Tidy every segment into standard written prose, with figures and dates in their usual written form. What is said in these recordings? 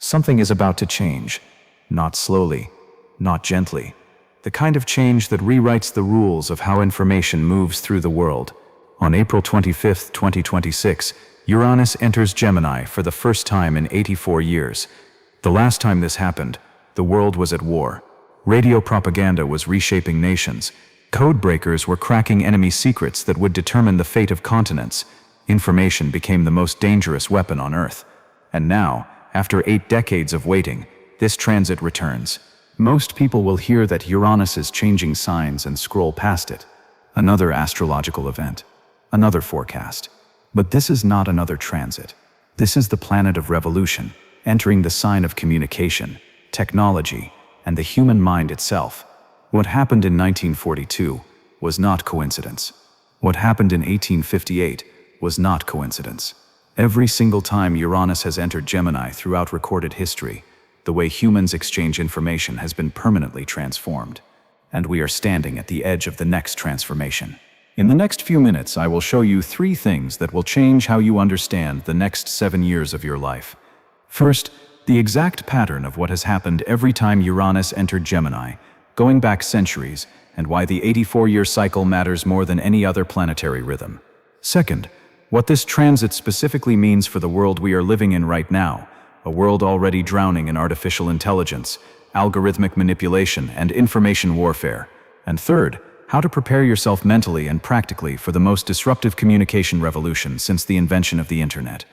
Something is about to change. Not slowly, not gently. The kind of change that rewrites the rules of how information moves through the world. On April 25, 2026, Uranus enters Gemini for the first time in 84 years. The last time this happened, the world was at war. Radio propaganda was reshaping nations. Code breakers were cracking enemy secrets that would determine the fate of continents. Information became the most dangerous weapon on Earth. And now, after 8 decades of waiting, this transit returns. Most people will hear that Uranus is changing signs and scroll past it. Another astrological event. Another forecast. But this is not another transit. This is the planet of revolution, entering the sign of communication, technology, and the human mind itself. What happened in 1942 was not coincidence. What happened in 1858 was not coincidence. Every single time Uranus has entered Gemini throughout recorded history, the way humans exchange information has been permanently transformed. And we are standing at the edge of the next transformation. In the next few minutes, I will show you 3 things that will change how you understand the next 7 years of your life. First, the exact pattern of what has happened every time Uranus entered Gemini, going back centuries, and why the 84-year cycle matters more than any other planetary rhythm. Second, what this transit specifically means for the world we are living in right now, a world already drowning in artificial intelligence, algorithmic manipulation, and information warfare. And third, how to prepare yourself mentally and practically for the most disruptive communication revolution since the invention of the internet.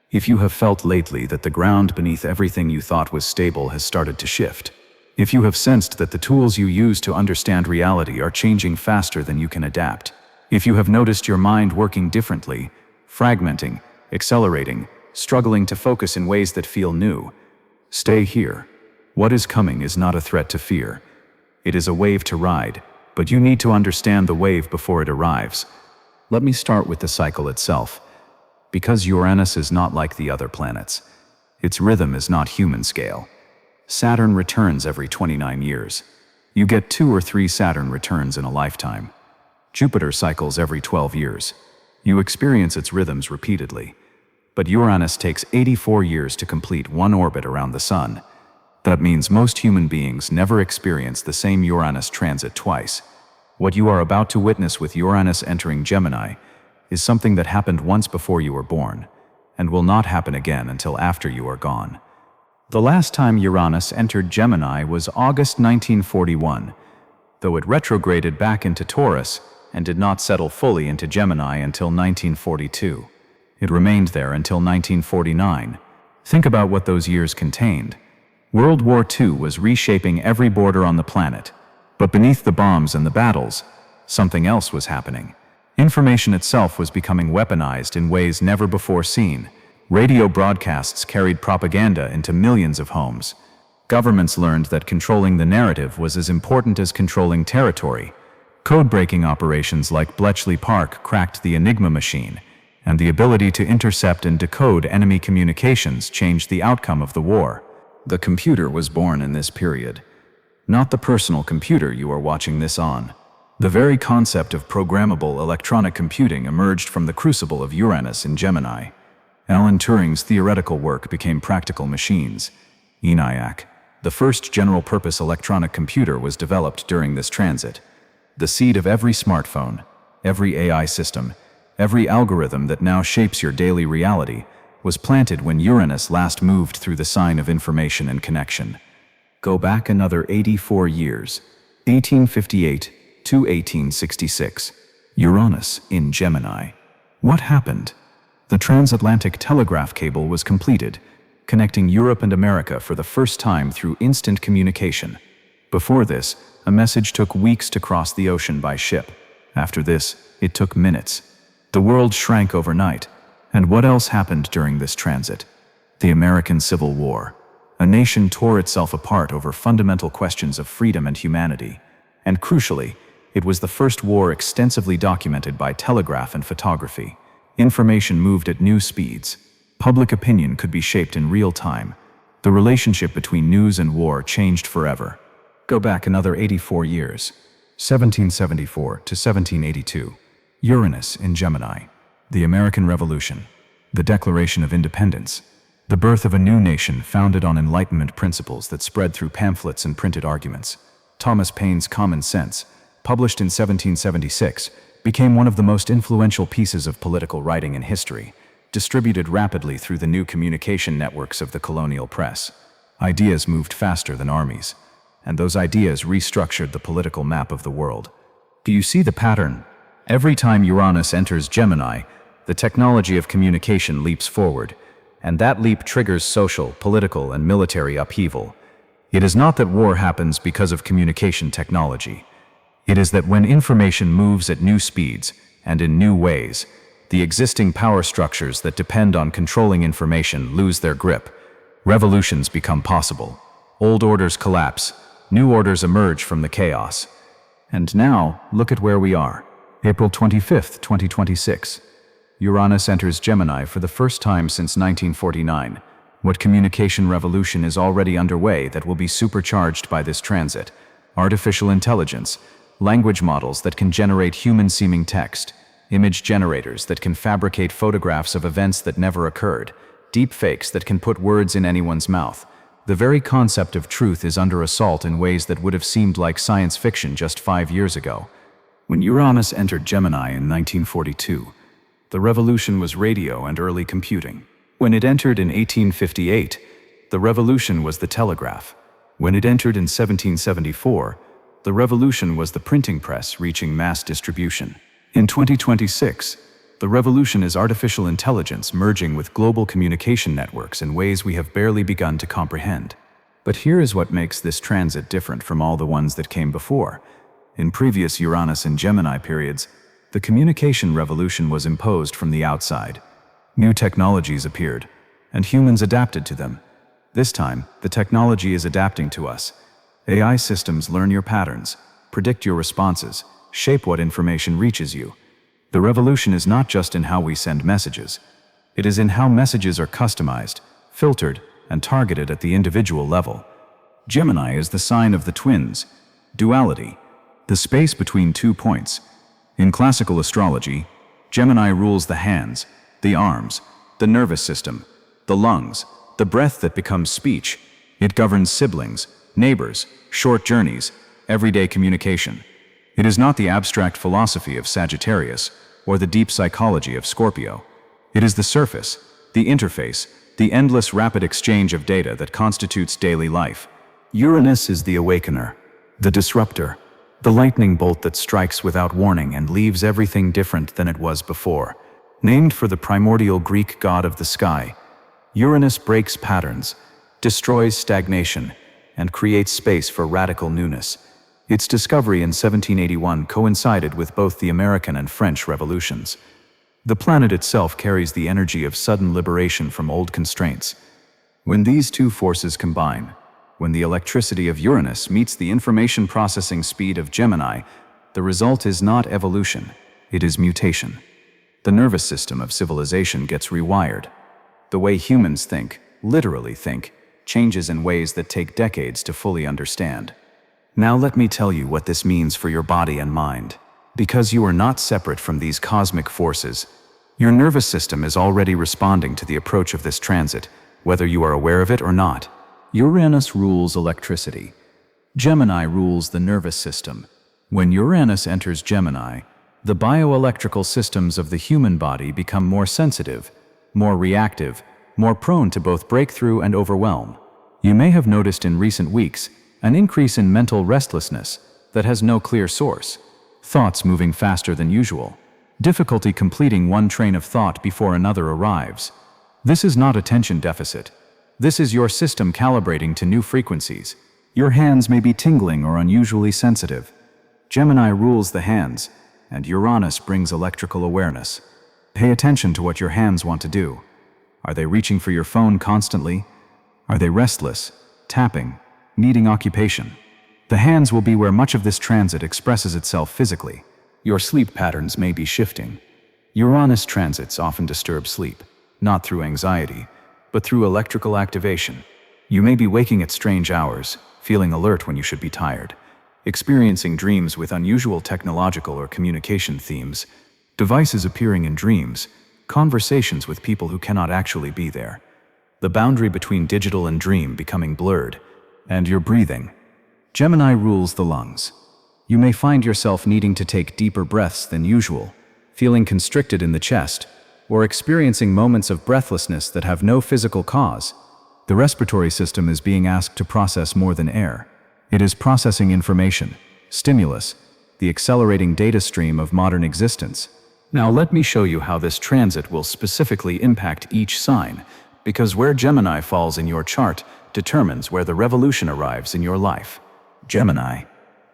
If you have felt lately that the ground beneath everything you thought was stable has started to shift, if you have sensed that the tools you use to understand reality are changing faster than you can adapt, if you have noticed your mind working differently, fragmenting, accelerating, struggling to focus in ways that feel new, stay here. What is coming is not a threat to fear. It is a wave to ride, but you need to understand the wave before it arrives. Let me start with the cycle itself. Because Uranus is not like the other planets, its rhythm is not human scale. Saturn returns every 29 years. You get 2 or 3 Saturn returns in a lifetime. Jupiter cycles every 12 years. You experience its rhythms repeatedly. But Uranus takes 84 years to complete one orbit around the Sun. That means most human beings never experience the same Uranus transit twice. What you are about to witness with Uranus entering Gemini is something that happened once before you were born, and will not happen again until after you are gone. The last time Uranus entered Gemini was August 1941, though it retrograded back into Taurus and did not settle fully into Gemini until 1942. It remained there until 1949. Think about what those years contained. World War II was reshaping every border on the planet, but beneath the bombs and the battles, something else was happening. Information itself was becoming weaponized in ways never before seen. Radio broadcasts carried propaganda into millions of homes. Governments learned that controlling the narrative was as important as controlling territory. Code-breaking operations like Bletchley Park cracked the Enigma machine, and the ability to intercept and decode enemy communications changed the outcome of the war. The computer was born in this period. Not the personal computer you are watching this on. The very concept of programmable electronic computing emerged from the crucible of Uranus in Gemini. Alan Turing's theoretical work became practical machines. ENIAC, the first general-purpose electronic computer, was developed during this transit. The seed of every smartphone, every AI system, every algorithm that now shapes your daily reality was planted when Uranus last moved through the sign of information and connection. Go back another 84 years, 1858 to 1866. Uranus in Gemini. What happened? The transatlantic telegraph cable was completed, connecting Europe and America for the first time through instant communication. Before this, a message took weeks to cross the ocean by ship. After this, it took minutes. The world shrank overnight. And what else happened during this transit? The American Civil War. A nation tore itself apart over fundamental questions of freedom and humanity. And crucially, it was the first war extensively documented by telegraph and photography. Information moved at new speeds. Public opinion could be shaped in real time. The relationship between news and war changed forever. Go back another 84 years, 1774 to 1782. Uranus in Gemini. The American Revolution. The Declaration of Independence. The birth of a new nation founded on Enlightenment principles that spread through pamphlets and printed arguments. Thomas Paine's Common Sense, published in 1776, became one of the most influential pieces of political writing in history, distributed rapidly through the new communication networks of the colonial press. Ideas moved faster than armies, and those ideas restructured the political map of the world. Do you see the pattern? Every time Uranus enters Gemini, the technology of communication leaps forward, and that leap triggers social, political, and military upheaval. It is not that war happens because of communication technology. It is that when information moves at new speeds and in new ways, the existing power structures that depend on controlling information lose their grip. Revolutions become possible. Old orders collapse. New orders emerge from the chaos. And now, look at where we are. April 25th, 2026. Uranus enters Gemini for the first time since 1949. What communication revolution is already underway that will be supercharged by this transit? Artificial intelligence, language models that can generate human-seeming text, image generators that can fabricate photographs of events that never occurred, deepfakes that can put words in anyone's mouth. The very concept of truth is under assault in ways that would have seemed like science fiction just 5 years ago. When Uranus entered Gemini in 1942, the revolution was radio and early computing. When it entered in 1858, the revolution was the telegraph. When it entered in 1774, the revolution was the printing press reaching mass distribution. In 2026, the revolution is artificial intelligence merging with global communication networks in ways we have barely begun to comprehend. But here is what makes this transit different from all the ones that came before. In previous Uranus and Gemini periods, the communication revolution was imposed from the outside. New technologies appeared, and humans adapted to them. This time, the technology is adapting to us. AI systems learn your patterns, predict your responses, shape what information reaches you. The revolution is not just in how we send messages. It is in how messages are customized, filtered, and targeted at the individual level. Gemini is the sign of the twins, duality, the space between 2 points. In classical astrology, Gemini rules the hands, the arms, the nervous system, the lungs, the breath that becomes speech. It governs siblings, neighbors, short journeys, everyday communication. It is not the abstract philosophy of Sagittarius or the deep psychology of Scorpio. It is the surface, the interface, the endless rapid exchange of data that constitutes daily life. Uranus is the awakener, the disruptor, the lightning bolt that strikes without warning and leaves everything different than it was before. Named for the primordial Greek god of the sky, Uranus breaks patterns, destroys stagnation, and creates space for radical newness. Its discovery in 1781 coincided with both the American and French revolutions. The planet itself carries the energy of sudden liberation from old constraints. When these two forces combine, when the electricity of Uranus meets the information processing speed of Gemini, the result is not evolution, it is mutation. The nervous system of civilization gets rewired. The way humans think, literally think, changes in ways that take decades to fully understand. Now let me tell you what this means for your body and mind. Because you are not separate from these cosmic forces, your nervous system is already responding to the approach of this transit, whether you are aware of it or not. Uranus rules electricity. Gemini rules the nervous system. When Uranus enters Gemini, the bioelectrical systems of the human body become more sensitive, more reactive, more prone to both breakthrough and overwhelm. You may have noticed in recent weeks an increase in mental restlessness that has no clear source. Thoughts moving faster than usual. Difficulty completing one train of thought before another arrives. This is not attention deficit. This is your system calibrating to new frequencies. Your hands may be tingling or unusually sensitive. Gemini rules the hands, and Uranus brings electrical awareness. Pay attention to what your hands want to do. Are they reaching for your phone constantly? Are they restless, tapping, needing occupation? The hands will be where much of this transit expresses itself physically. Your sleep patterns may be shifting. Uranus transits often disturb sleep, not through anxiety, but through electrical activation. You may be waking at strange hours, feeling alert when you should be tired, experiencing dreams with unusual technological or communication themes, devices appearing in dreams, conversations with people who cannot actually be there. the boundary between digital and dream becoming blurred, and your breathing. Gemini rules the lungs. You may find yourself needing to take deeper breaths than usual, feeling constricted in the chest, or experiencing moments of breathlessness that have no physical cause. The respiratory system is being asked to process more than air. It is processing information, stimulus, the accelerating data stream of modern existence. Now let me show you how this transit will specifically impact each sign, because where Gemini falls in your chart determines where the revolution arrives in your life. Gemini.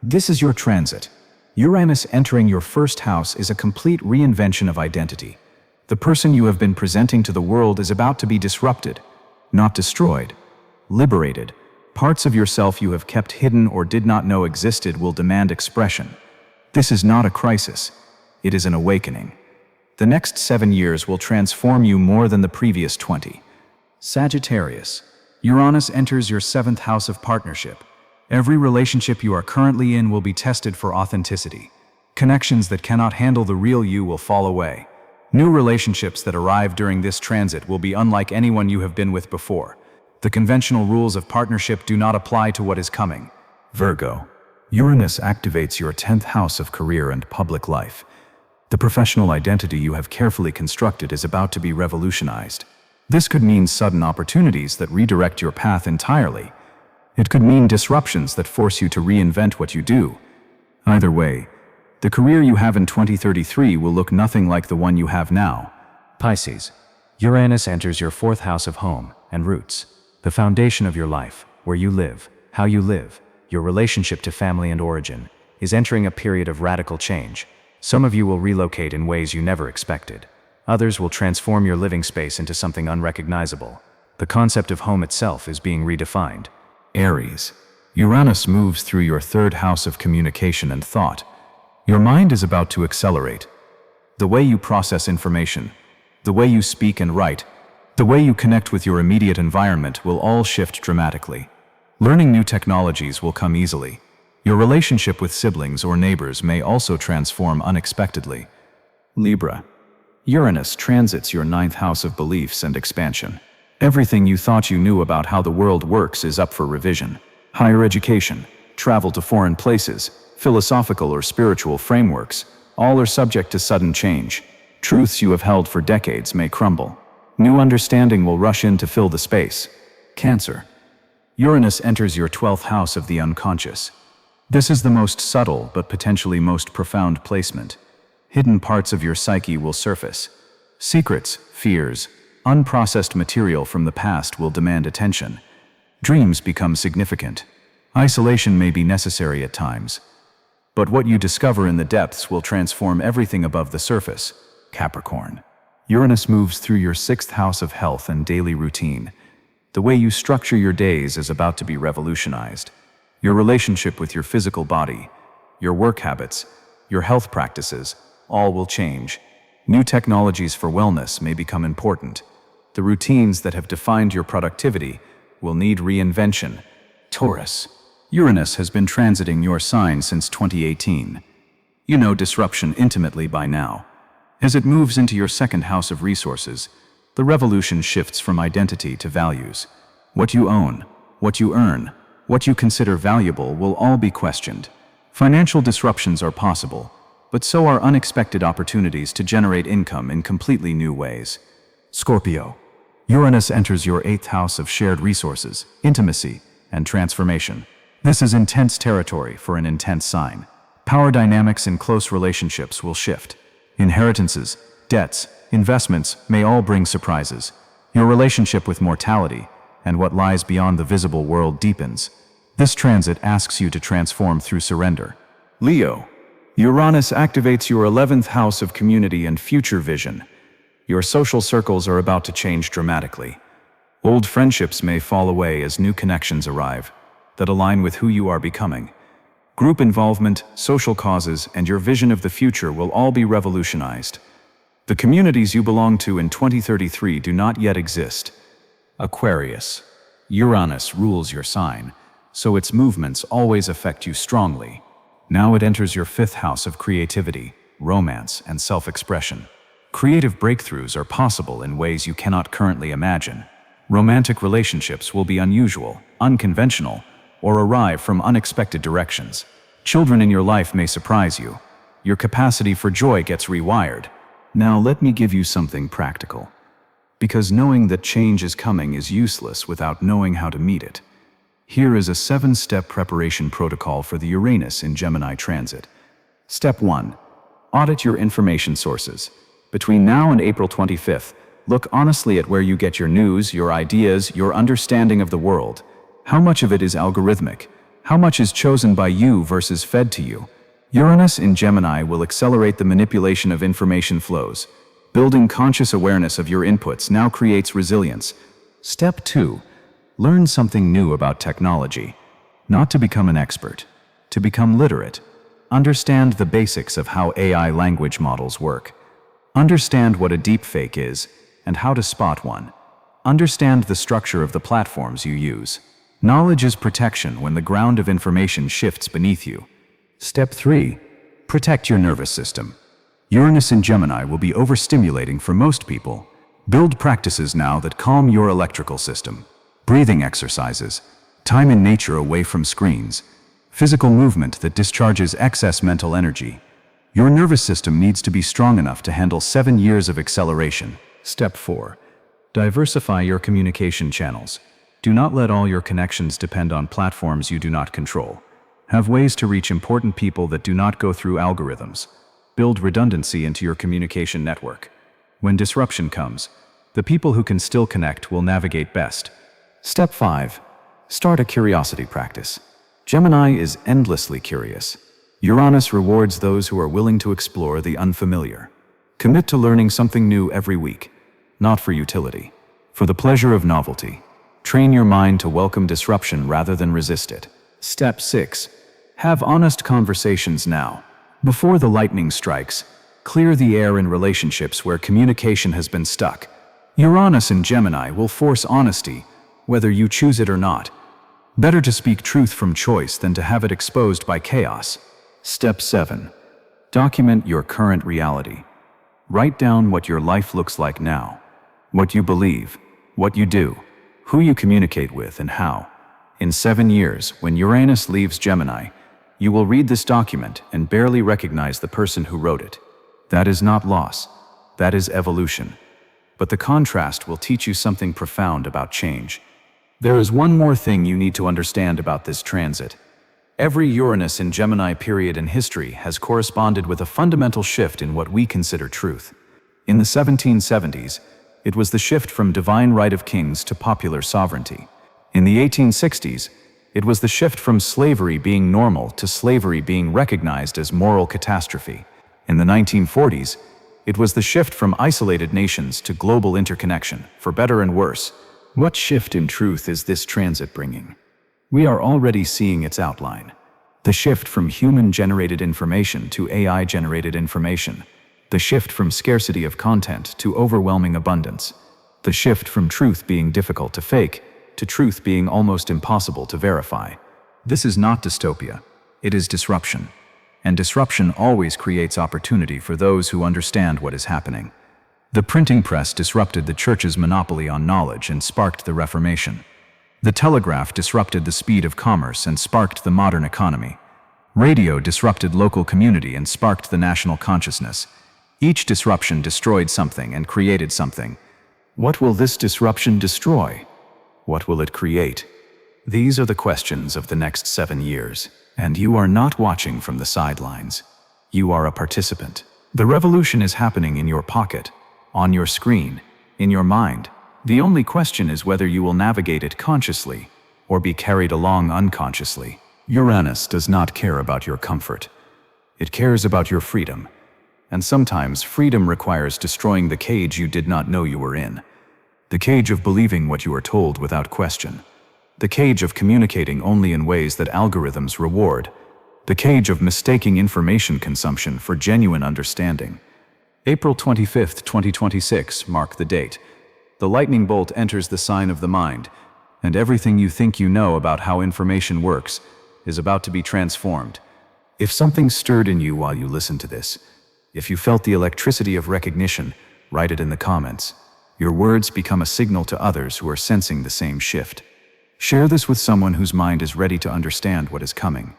This is your transit. Uranus entering your first house is a complete reinvention of identity. The person you have been presenting to the world is about to be disrupted, not destroyed, liberated. Parts of yourself you have kept hidden or did not know existed will demand expression. This is not a crisis. It is an awakening. The next 7 years will transform you more than the previous 20. Sagittarius. Uranus enters your 7th house of partnership. Every relationship you are currently in will be tested for authenticity. Connections that cannot handle the real you will fall away. New relationships that arrive during this transit will be unlike anyone you have been with before. The conventional rules of partnership do not apply to what is coming. Virgo. Uranus activates your 10th house of career and public life. The professional identity you have carefully constructed is about to be revolutionized. This could mean sudden opportunities that redirect your path entirely. It could mean disruptions that force you to reinvent what you do. Either way, the career you have in 2033 will look nothing like the one you have now. Pisces. Uranus enters your 4th house of home and roots, the foundation of your life, where you live, how you live, your relationship to family and origin, is entering a period of radical change. Some of you will relocate in ways you never expected. Others will transform your living space into something unrecognizable. The concept of home itself is being redefined. Aries. Uranus moves through your 3rd house of communication and thought. Your mind is about to accelerate. The way you process information, the way you speak and write, the way you connect with your immediate environment will all shift dramatically. Learning new technologies will come easily. Your relationship with siblings or neighbors may also transform unexpectedly. Libra. Uranus transits your 9th house of beliefs and expansion. Everything you thought you knew about how the world works is up for revision. Higher education, travel to foreign places, philosophical or spiritual frameworks, all are subject to sudden change. Truths you have held for decades may crumble. New understanding will rush in to fill the space. Cancer. Uranus enters your 12th house of the unconscious. This is the most subtle but potentially most profound placement. Hidden parts of your psyche will surface. Secrets, fears, unprocessed material from the past will demand attention. Dreams become significant. Isolation may be necessary at times. But what you discover in the depths will transform everything above the surface. Capricorn. Uranus moves through your 6th house of health and daily routine. The way you structure your days is about to be revolutionized. Your relationship with your physical body, your work habits, your health practices, all will change. New technologies for wellness may become important. The routines that have defined your productivity will need reinvention. Taurus. Uranus has been transiting your sign since 2018. You know disruption intimately by now. As it moves into your 2nd house of resources, the revolution shifts from identity to values. What you own, what you earn, what you consider valuable will all be questioned. Financial disruptions are possible, but so are unexpected opportunities to generate income in completely new ways. Scorpio. Uranus enters your 8th house of shared resources, intimacy, and transformation. This is intense territory for an intense sign. Power dynamics in close relationships will shift. Inheritances, debts, investments may all bring surprises. Your relationship with mortality and what lies beyond the visible world deepens. This transit asks you to transform through surrender. Leo. Uranus activates your 11th house of community and future vision. Your social circles are about to change dramatically. Old friendships may fall away as new connections arrive that align with who you are becoming. Group involvement, social causes, and your vision of the future will all be revolutionized. The communities you belong to in 2033 do not yet exist. Aquarius. Uranus rules your sign, so its movements always affect you strongly. Now it enters your 5th house of creativity, romance, and self-expression. Creative breakthroughs are possible in ways you cannot currently imagine. Romantic relationships will be unusual, unconventional, or arrive from unexpected directions. Children in your life may surprise you. Your capacity for joy gets rewired. Now let me give you something practical. Because knowing that change is coming is useless without knowing how to meet it. Here is a 7-step preparation protocol for the Uranus in Gemini transit. Step 1. Audit your information sources. Between now and April 25th, look honestly at where you get your news, your ideas, your understanding of the world. How much of it is algorithmic? How much is chosen by you versus fed to you? Uranus in Gemini will accelerate the manipulation of information flows. Building conscious awareness of your inputs now creates resilience. Step 2. Learn something new about technology. Not to become an expert, to become literate. Understand the basics of how AI language models work. Understand what a deepfake is and how to spot one. Understand the structure of the platforms you use. Knowledge is protection when the ground of information shifts beneath you. Step 3. Protect your nervous system. Uranus in Gemini will be overstimulating for most people. Build practices now that calm your electrical system. Breathing exercises, time in nature away from screens, physical movement that discharges excess mental energy. Your nervous system needs to be strong enough to handle 7 years of acceleration. Step 4. Diversify your communication channels. Do not let all your connections depend on platforms you do not control. Have ways to reach important people that do not go through algorithms. Build redundancy into your communication network. When disruption comes, the people who can still connect will navigate best. Step 5. Start a curiosity practice. Gemini is endlessly curious. Uranus rewards those who are willing to explore the unfamiliar. Commit to learning something new every week, not for utility, for the pleasure of novelty. Train your mind to welcome disruption rather than resist it. Step 6. Have honest conversations now. Before the lightning strikes, clear the air in relationships where communication has been stuck. Uranus in Gemini will force honesty, whether you choose it or not. Better to speak truth from choice than to have it exposed by chaos. Step 7. Document your current reality. Write down what your life looks like now, what you believe, what you do, who you communicate with, and how. In 7 years, when Uranus leaves Gemini, you will read this document and barely recognize the person who wrote it. That is not loss. That is evolution. But the contrast will teach you something profound about change. There is one more thing you need to understand about this transit. Every Uranus in Gemini period in history has corresponded with a fundamental shift in what we consider truth. In the 1770s, it was the shift from divine right of kings to popular sovereignty. In the 1860s, it was the shift from slavery being normal to slavery being recognized as moral catastrophe. In the 1940s, it was the shift from isolated nations to global interconnection, for better and worse. What shift in truth is this transit bringing? We are already seeing its outline. The shift from human-generated information to AI-generated information. The shift from scarcity of content to overwhelming abundance. The shift from truth being difficult to fake to truth being almost impossible to verify. This is not dystopia. It is disruption. And disruption always creates opportunity for those who understand what is happening. The printing press disrupted the church's monopoly on knowledge and sparked the Reformation. The telegraph disrupted the speed of commerce and sparked the modern economy. Radio disrupted local community and sparked the national consciousness. Each disruption destroyed something and created something. What will this disruption destroy? What will it create? These are the questions of the next 7 years, and you are not watching from the sidelines. You are a participant. The revolution is happening in your pocket, on your screen, in your mind. The only question is whether you will navigate it consciously or be carried along unconsciously. Uranus does not care about your comfort. It cares about your freedom. And sometimes freedom requires destroying the cage you did not know you were in. The cage of believing what you are told without question. The cage of communicating only in ways that algorithms reward. The cage of mistaking information consumption for genuine understanding. April 25th, 2026, mark the date. The lightning bolt enters the sign of the mind, and everything you think you know about how information works is about to be transformed. If something stirred in you while you listened to this, if you felt the electricity of recognition, write it in the comments. Your words become a signal to others who are sensing the same shift. Share this with someone whose mind is ready to understand what is coming.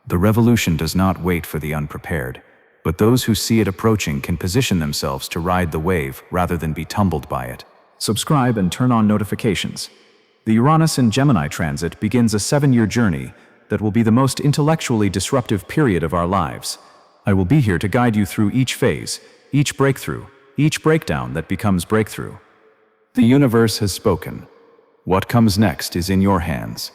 The revolution does not wait for the unprepared, but those who see it approaching can position themselves to ride the wave rather than be tumbled by it. Subscribe and turn on notifications. The Uranus and Gemini transit begins a 7-year journey that will be the most intellectually disruptive period of our lives. I will be here to guide you through each phase, each breakthrough, each breakdown that becomes breakthrough. The universe has spoken. What comes next is in your hands.